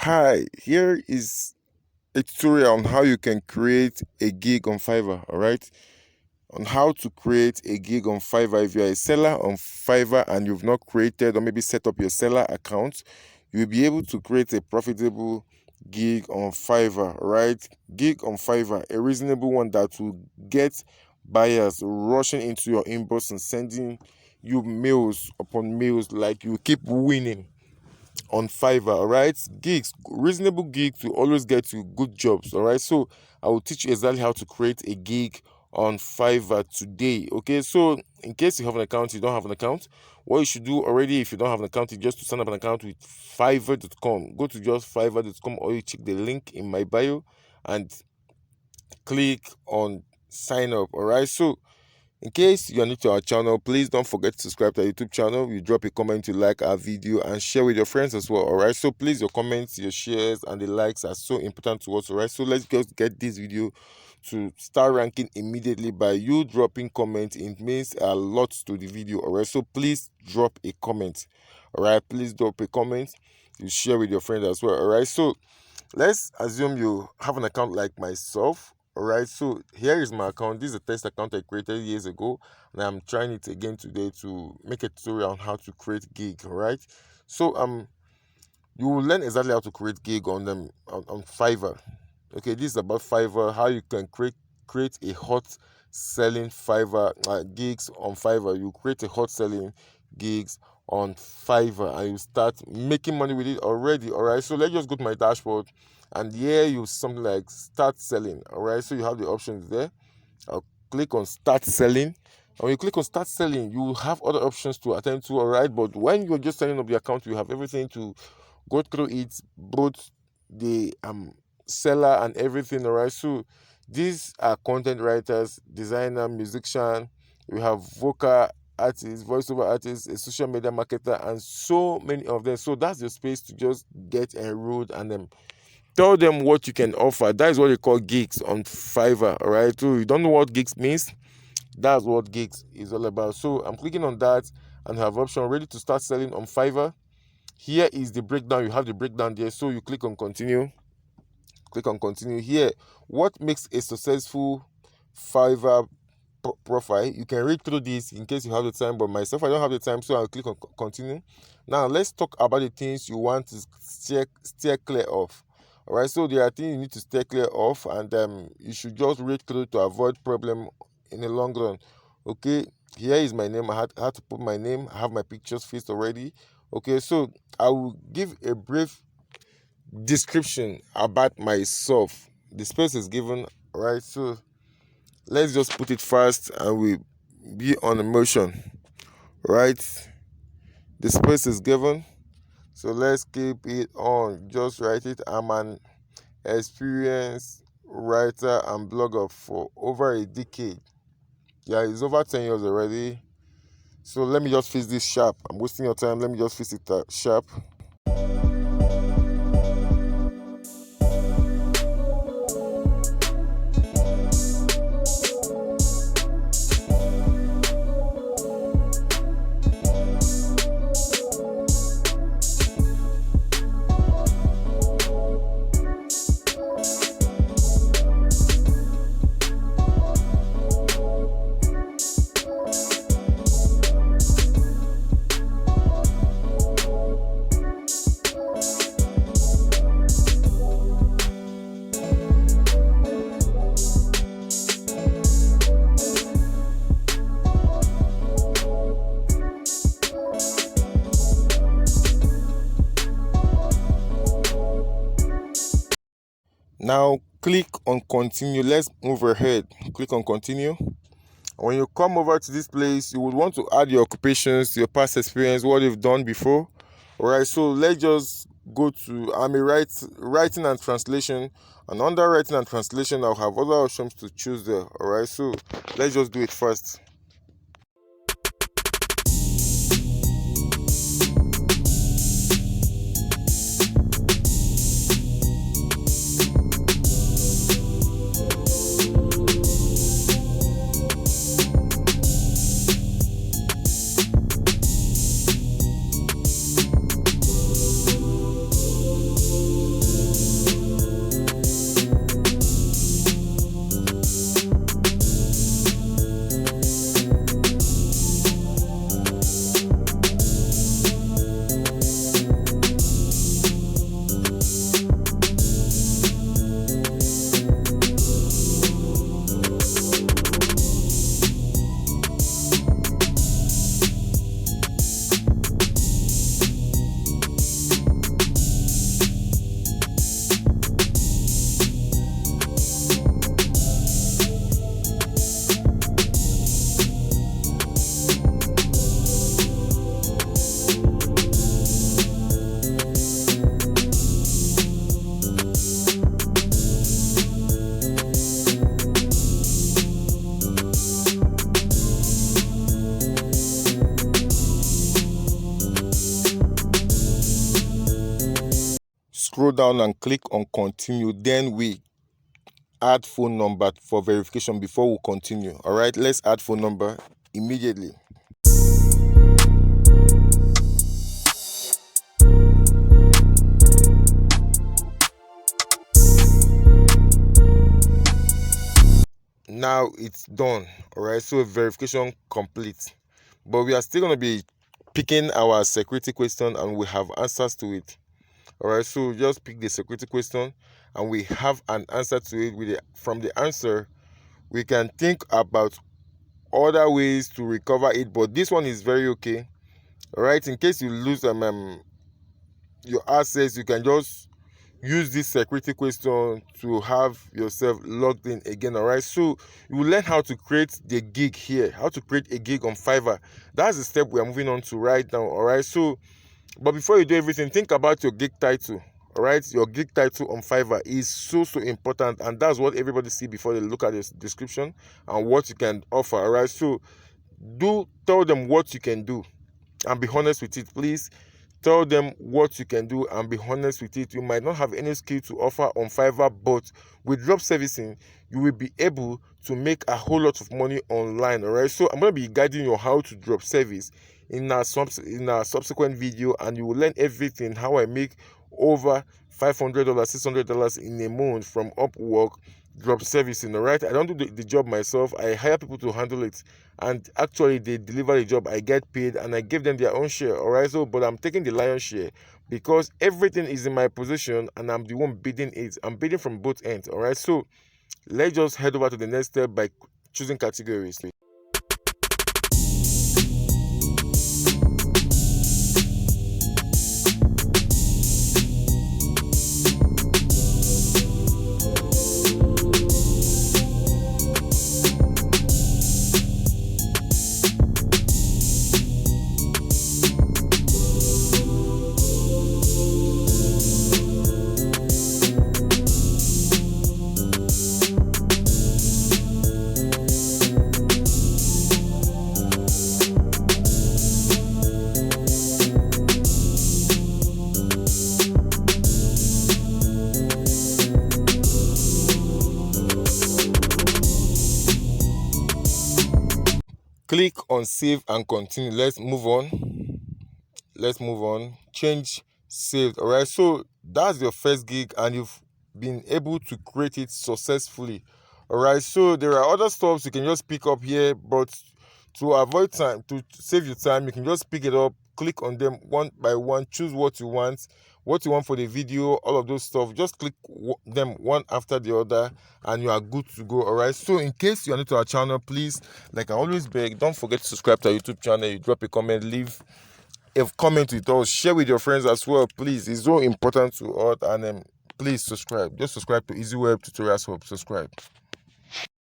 Hi, here is a tutorial on how you can create a gig on Fiverr, all right? On how to create a gig on Fiverr. If you're a seller on Fiverr and you've not created or maybe set up your seller account, you'll be able to create a profitable gig on Fiverr, right? Gig on Fiverr, a reasonable one that will get buyers rushing into your inbox and sending you mails upon mails, like you keep winning on Fiverr, all right? Gigs, reasonable gigs will always get you good jobs, all right? So I will teach you exactly how to create a gig on Fiverr today, okay? So in case you have an account, you don't have an account, what you should do already, if you don't have an account, is just to sign up an account with Fiverr.com. Go to just Fiverr.com, or you check the link in my bio and click on sign up, all right? So in case you are new to our channel, please don't forget to subscribe to our YouTube channel. You drop a comment, you like our video, and share with your friends as well, all right? So please, your comments, your shares, and the likes are so important to us, all right? So let's just get this video to start ranking immediately. By you dropping comments, it means a lot to the video, all right? So please drop a comment, all right? Please drop a comment. You share with your friends as well, all right? So let's assume you have an account like myself. All right, so here is my account. This is a test account I created years ago, and I'm trying it again today to make a tutorial on how to create gig. All right, so you will learn exactly how to create gig on them on Fiverr. Okay, this is about Fiverr, how you can create a hot selling Fiverr gigs on Fiverr. You create a hot selling gigs on Fiverr and you start making money with it already. All right, so let's just go to my dashboard, and here you something like start selling. All right, so you have the options there. I'll click on start selling. And when you click on start selling, you have other options to attend to. All right, but when you're just setting up the account, you have everything to go through it, both the seller and everything. All right, so these are content writers, designer, musician. We have vocal artists, voiceover artists, a social media marketer, and so many of them. So that's the space to just get enrolled and tell them what you can offer. That is what they call gigs on Fiverr. All right, so you don't know what gigs means, that's what gigs is all about. So I'm clicking on that and have option ready to start selling on Fiverr. Here is the breakdown. You have the breakdown there, so you click on continue. Click on continue. Here, what makes a successful Fiverr profile? You can read through this in case you have the time, but myself, I don't have the time, so I'll click on continue. Now let's talk about the things you want to steer clear of. All right, so there are things you need to steer clear of, and you should just read through to avoid problem in the long run. Okay, here is my name. I had to put my name. I have my pictures fixed already. Okay, so I will give a brief description about myself. The space is given, right? So let's just put it fast and we be on emotion, right? The space is given, so let's keep it on. Just write it. I'm an experienced writer and blogger for over a decade. Yeah, it's over 10 years already. So let me just fix this sharp. I'm wasting your time. Let me just fix it sharp. Now click on continue. Let's move ahead. Click on continue. When you come over to this place, you would want to add your occupations, your past experience, what you've done before. All right, so let's just go to writing and translation, and under writing and translation I'll have other options to choose there. All right, so let's just do it first. down and click on continue. Then we add phone number for verification before we continue. All right, let's add phone number immediately. Now it's done. All right, so verification complete, but we are still going to be picking our security question and we have answers to it. All right, so just pick the security question and we have an answer to it. From the answer we can think about other ways to recover it, but this one is very okay. All right, in case you lose your access, you can just use this security question to have yourself logged in again. All right, so you will learn how to create the gig here, how to create a gig on Fiverr. That's the step we are moving on to right now. All right, so but before you do everything, think about your gig title. All right, your gig title on Fiverr is so important, and that's what everybody see before they look at the description and what you can offer. All right, so tell them what you can do and be honest with it. Please tell them what you can do and be honest with it. You might not have any skill to offer on Fiverr, but with drop servicing you will be able to make a whole lot of money online. All right, so I'm going to be guiding you on how to drop service in our subsequent video, and you will learn everything how I make over $500 $600 in a month from Upwork drop servicing. All right, I don't do the job myself, I hire people to handle it, and actually they deliver the job, I get paid, and I give them their own share. All right, so but I'm taking the lion's share because everything is in my position and I'm the one bidding it. I'm bidding from both ends. All right, so let's just head over to the next step by choosing categories. Click on save and continue. Let's move on. Change saved. All right, so that's your first gig and you've been able to create it successfully. All right, so there are other stuff you can just pick up here, but to avoid time, to save your time, you can just pick it up, click on them one by one, choose what you want for the video, all of those stuff. Just click them one after the other and you are good to go. All right, so in case you are new to our channel, please, like I always beg, don't forget to subscribe to our YouTube channel. You drop a comment, leave a comment with us, share with your friends as well, please. It's so important to us. And please subscribe. Just subscribe to Easy Web Tutorials Hub. Subscribe.